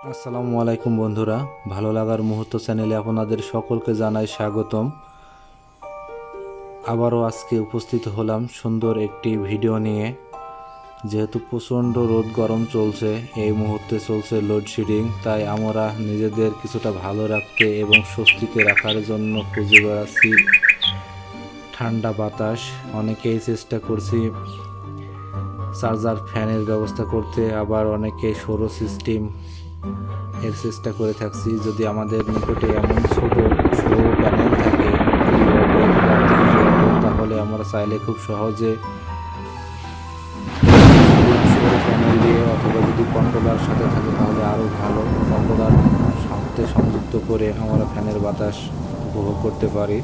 আসসালামু আলাইকুম বন্ধুরা, ভালো লাগার মুহূর্ত চ্যানেলে আপনাদের সকলকে জানাই স্বাগতম। আবারও আজকে উপস্থিত হলাম সুন্দর একটি ভিডিও নিয়ে। যেহেতু প্রচণ্ড রোদ গরম চলছে, এই মুহূর্তে চলছে লোডশেডিং, তাই আমরা নিজেদের কিছুটা ভালো রাখতে এবং স্বস্তিতে রাখার জন্য খুঁজে বেড়াচ্ছি ঠান্ডা বাতাস। অনেকেই চেষ্টা করছি চার্জার ফ্যানের ব্যবস্থা করতে, আবার অনেকে সৌর সিস্টেম এর চেষ্টা করে থাকছি। যদি আমাদের নিকটে এমন ছোট সৌর প্যানেল থাকে 2 ওয়াটের বা 30 ওয়াটের, তাহলে আমরা চাইলে খুব সহজে সৌর প্যানেল দিয়ে, অথবা যদি কন্ট্রোলার সাথে থাকে তাহলে আরও ভালো, কন্ট্রোলার সাথে সংযুক্ত করে আমরা ফ্যানের বাতাস উপভোগ করতে পারি।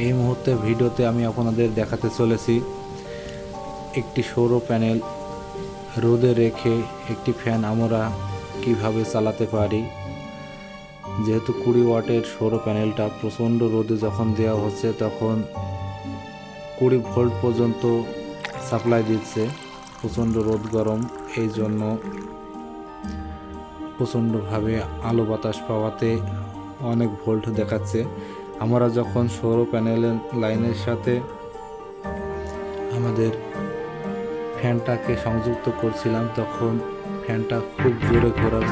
এই মুহূর্তে ভিডিওতে আমি আপনাদের দেখাতে চলেছি একটি সৌর প্যানেল রোদে রেখে একটি ফ্যান আমরা কিভাবে চালাতে পারি। যেহেতু 20 ওয়াটের সৌর প্যানেলটা প্রচণ্ড রোদে যখন দেওয়া হচ্ছে তখন 20 ভোল্ট পর্যন্ত সাপ্লাই দিচ্ছে। প্রচণ্ড রোদ গরম, এই জন্য প্রচণ্ডভাবে আলো বাতাস পাওয়াতে অনেক ভোল্ট দেখাচ্ছে। আমরা যখন সৌর প্যানেলের লাইনের সাথে আমাদের ফ্যানটাকে সংযুক্ত করছিলাম তখন ফ্যানটা খুব জোরে ঘোরার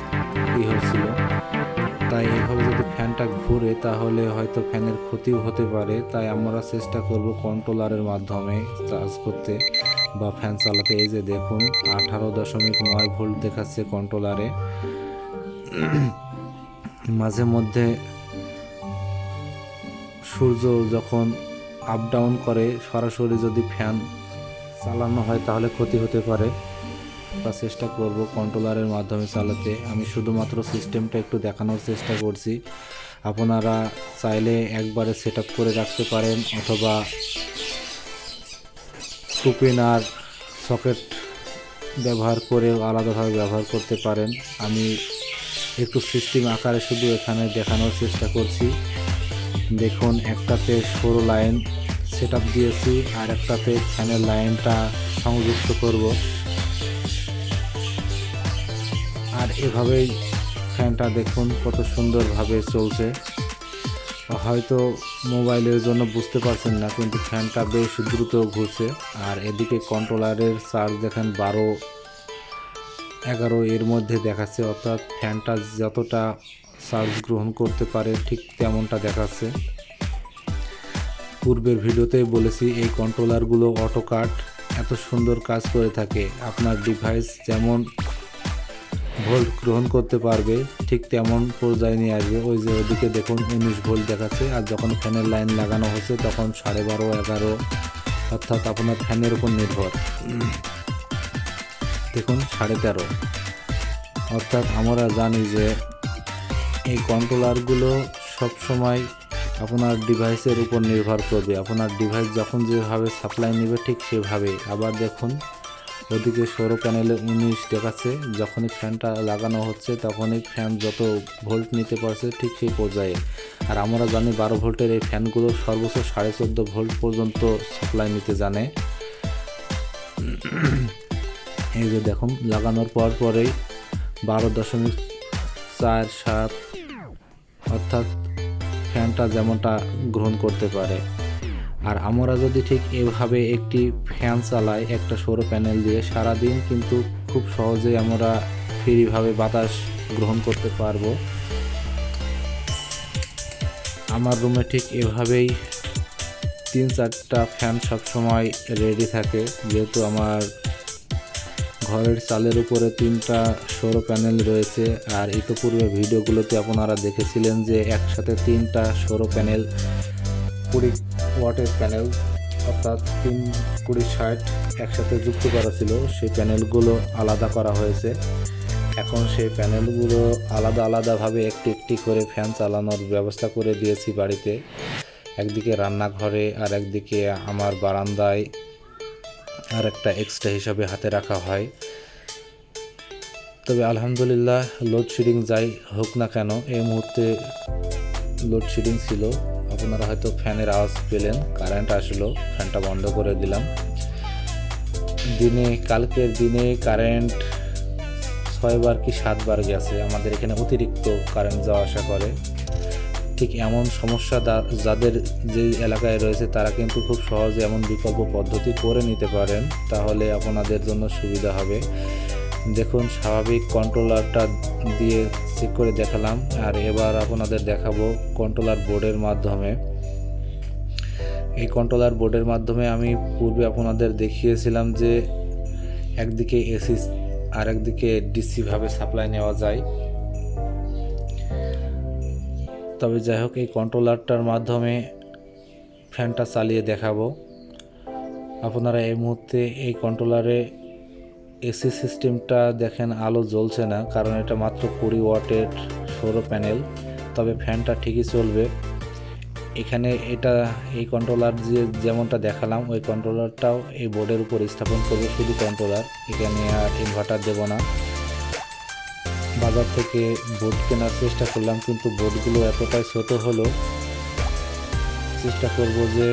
হচ্ছিল, তাই এভাবে যদি ফ্যানটা ঘুরে তাহলে হয়তো ফ্যানের ক্ষতিও হতে পারে। তাই আমরা চেষ্টা করব কন্ট্রোলারের মাধ্যমে চার্জ করতে বা ফ্যান চালাতে। এই যে দেখুন 18.9 ভোল্ট দেখাচ্ছে কন্ট্রোলারে। মাঝে মধ্যে সূর্য যখন আপ ডাউন করে সরাসরি যদি ফ্যান চালানো হয় তাহলে ক্ষতি হতে পারে, বা চেষ্টা করব কন্ট্রোলারের মাধ্যমে চালাতে। আমি শুধুমাত্র সিস্টেমটা একটু দেখানোর চেষ্টা করছি। আপনারা চাইলে একবারে সেট আপ করে রাখতে পারেন, অথবা সুপিন আর সকেট ব্যবহার করে আলাদাভাবে ব্যবহার করতে পারেন। আমি একটু সিস্টেম আকারে শুধু এখানে দেখানোর চেষ্টা করছি। দেখুন, একটাতে সৌর লাইন সেট আপ দিয়েছি, আর একটাতে ফ্যানের লাইনটা সংযুক্ত করব। আর এভাবেই ফ্যানটা দেখুন কত সুন্দরভাবে চলছে। হয়তো মোবাইলের জন্য বুঝতে পারছেন না, কিন্তু ফ্যানটা বেশ দ্রুত ঘুরছে। আর এদিকে কন্ট্রোলারের চার্জ দেখেন 12-11 এর মধ্যে দেখাচ্ছে, অর্থাৎ ফ্যানটা যতটা চার্জ গ্রহণ করতে পারে ঠিক তেমনটা দেখাচ্ছে। পূর্বের ভিডিওতেই বলেছি এই কন্ট্রোলারগুলো অটো কাট এত সুন্দর কাজ করে থাকে। আপনার ডিভাইস যেমন ভোল্ট গ্রহণ করতে পারবে ঠিক তেমন পর্যায়ে নিয়ে আসবে। ওই যে ওদিকে দেখুন 19 ভোল্ট দেখাচ্ছে, আর যখন ফ্যানের লাইন লাগানো হচ্ছে তখন 12.5, 11, অর্থাৎ আপনার ফ্যানের উপর নির্ভর। দেখুন 13.5। অর্থাৎ আমরা জানি যে এই কন্ট্রোলারগুলো সবসময় আপনার ডিভাইসের উপর নির্ভর করবে। আপনার ডিভাইস যখন যেভাবে সাপ্লাই নেবে ঠিক সেভাবে। আবার দেখুন ওদিকে সৌর প্যানেলে 19 দেখাচ্ছে, যখনই ফ্যানটা লাগানো হচ্ছে তখনই ফ্যান যত ভোল্ট নিতে পারছে ঠিক সেই পর্যায়ে। আর আমরা জানি 12 ভোল্টের এই ফ্যানগুলো সর্বোচ্চ 14.5 ভোল্ট পর্যন্ত সাপ্লাই নিতে জানে। এই যে দেখুন লাগানোর পরেই 12.47, অর্থাৎ ফ্যানটা যেমনটা গ্রহণ করতে পারে। আর আমরা যদি ঠিক এভাবে একটি ফ্যান চালাই একটা সৌর প্যানেল দিয়ে, সারাদিন কিন্তু খুব সহজেই আমরা ফ্রিভাবে বাতাস গ্রহণ করতে পারবো। আমার রুমে ঠিক এভাবেই 3-4টা ফ্যান সবসময় রেডি থাকে, যেহেতু আমার ঘরের চালের উপরে 3টা সৌর প্যানেল রয়েছে। আর ইতিপূর্বে ভিডিওগুলোতে আপনারা দেখেছিলেন যে একসাথে 3টা সৌর প্যানেল 20 ওয়াটের প্যানেল, অর্থাৎ 3-20-60 একসাথে যুক্ত করা ছিল। সেই প্যানেলগুলো আলাদা করা হয়েছে। এখন সেই প্যানেলগুলো আলাদাভাবে একটি একটি করে ফ্যান চালানোর ব্যবস্থা করে দিয়েছি বাড়িতে। একদিকে রান্নাঘরে আর একদিকে আমার বারান্দায়, আর একটা এক্সট্রা হিসাবে হাতে রাখা হয়। তবে আলহামদুলিল্লাহ, লোডশেডিং যাই হোক না কেন, এই মুহূর্তে লোডশেডিং ছিল। আপনারা হয়তো ফ্যানের আওয়াজ পেলেন, কারেন্ট আসলো, ফ্যানটা বন্ধ করে দিলাম। কালকের দিনে কারেন্ট 6 বার কি 7 বার গেছে, আমাদের এখানে অতিরিক্ত কারেন্ট যাওয়া আসা করে। ঠিক এমন সমস্যা যাদের যে এলাকায় রয়েছে তারা কিন্তু খুব সহজে এমন বিকল্প পদ্ধতি করে নিতে পারেন, তাহলে আপনাদের জন্য সুবিধা হবে। দেখুন, স্বাভাবিক কন্ট্রোলারটা দিয়ে চেক করে দেখালাম, আর এবার আপনাদের দেখাবো কন্ট্রোলার বোর্ডের মাধ্যমে। এই কন্ট্রোলার বোর্ডের মাধ্যমে আমি পূর্বে আপনাদের দেখিয়েছিলাম যে একদিকে এসি আর একদিকে ডিসি ভাবে সাপ্লাই নেওয়া যায়। তবে যাই হোক, এই কন্ট্রোলারটার মাধ্যমে ফ্যানটা চালিয়ে দেখাবো। আপনারা এই মুহূর্তে এই কন্ট্রোলারে এসি সিস্টেমটা দেখেন আলো জ্বলছে না, কারণ এটা মাত্র 20 ওয়াটের সৌর প্যানেল। তবে ফ্যানটা ঠিকই চলবে। এখানে এই কন্ট্রোলার যেমনটা দেখালাম, ওই কন্ট্রোলারটাও এই বোর্ডের উপর স্থাপন করবে, শুধু কন্ট্রোলার। এখানে আর ইনভার্টার দেব না। বাজার থেকে বোর্ড কেনার চেষ্টা করলাম, কিন্তু বোর্ডগুলো এতটাই ছোট হলো। চেষ্টা করব যে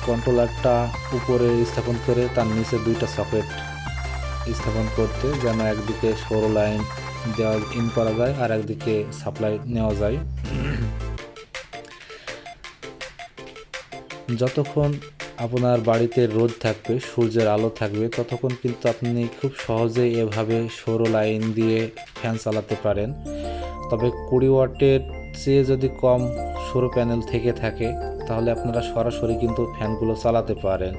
কন্ট্রোলারটা উপরে স্থাপন করে তার নিচে 2টা সকেট স্থাপন করতে, যেন একদিকে সৌর লাইন দেওয়া ইন করা যায় আর একদিকে সাপ্লাই নেওয়া যায়। যতক্ষণ আপনার বাড়িতে রোদ থাকবে, সূর্যের আলো থাকবে, ততক্ষণ কিন্তু আপনি খুব সহজেই এভাবে সৌর লাইন দিয়ে ফ্যান চালাতে পারেন। তবে 20 ওয়াটের চেয়ে যদি কম সৌর প্যানেল থেকে থাকে, তাহলে আপনারা সরাসরি কিন্তু ফ্যানগুলো চালাতে পারেন।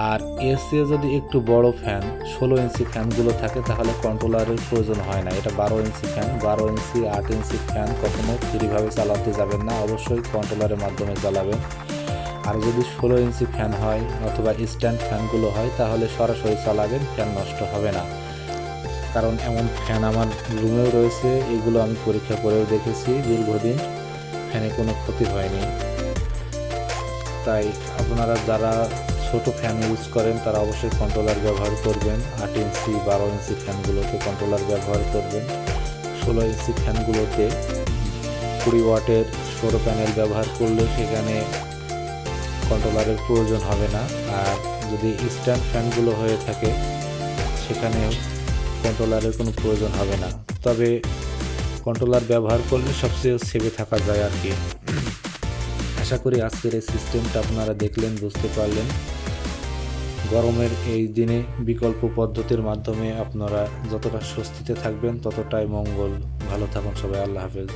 আর এর চেয়ে যদি একটু বড় ফ্যান, 16 ইঞ্চি ফ্যানগুলো থাকে, তাহলে কন্ট্রোলারের প্রয়োজন হয় না। এটা 12 ইঞ্চি ফ্যান, 12 ইঞ্চি 8 ইঞ্চি ফ্যান কখনো ফ্রিভাবে চালাতে যাবেন না, অবশ্যই কন্ট্রোলারের মাধ্যমে চালাবেন। আর যদি 16 ইঞ্চি ফ্যান হয় অথবা স্ট্যান্ড ফ্যানগুলো হয়, তাহলে সরাসরি চালাবেন, ফ্যান নষ্ট হবে না। কারণ এমন ফ্যান আমার রুমেও রয়েছে, এগুলো আমি পরীক্ষা করেও দেখেছি, দীর্ঘদিন ফ্যানে কোনো ক্ষতি হয়নি। তাই আপনারা যারা ছোট ফ্যান ইউজ করেন তারা অবশ্যই কন্ট্রোলার ব্যবহার করবেন। 8 ইঞ্চি 12 ইঞ্চি ফ্যানগুলোতে কন্ট্রোলার ব্যবহার করবেন। 16 ইঞ্চি ফ্যানগুলোতে 20 ওয়াটের সৌর প্যানেল ব্যবহার করলে সেখানে কন্ট্রোলারের প্রয়োজন হবে না। আর যদি স্ট্যান্ড ফ্যানগুলো হয়ে থাকে, সেখানে কন্ট্রোলারের কোনো প্রয়োজন হবে না। তবে কন্ট্রোলার ব্যবহার করলে সবচেয়ে সেভে থাকা যায় আর কি। আশা করি আজকের এই সিস্টেমটা আপনারা দেখলেন, বুঝতে পারলেন। গরমের এই দিনে বিকল্প পদ্ধতির মাধ্যমে আপনারা যতটা স্বস্তিতে থাকবেন ততটাই মঙ্গল। ভালো থাকুন সবাই, আল্লাহ হাফেজ।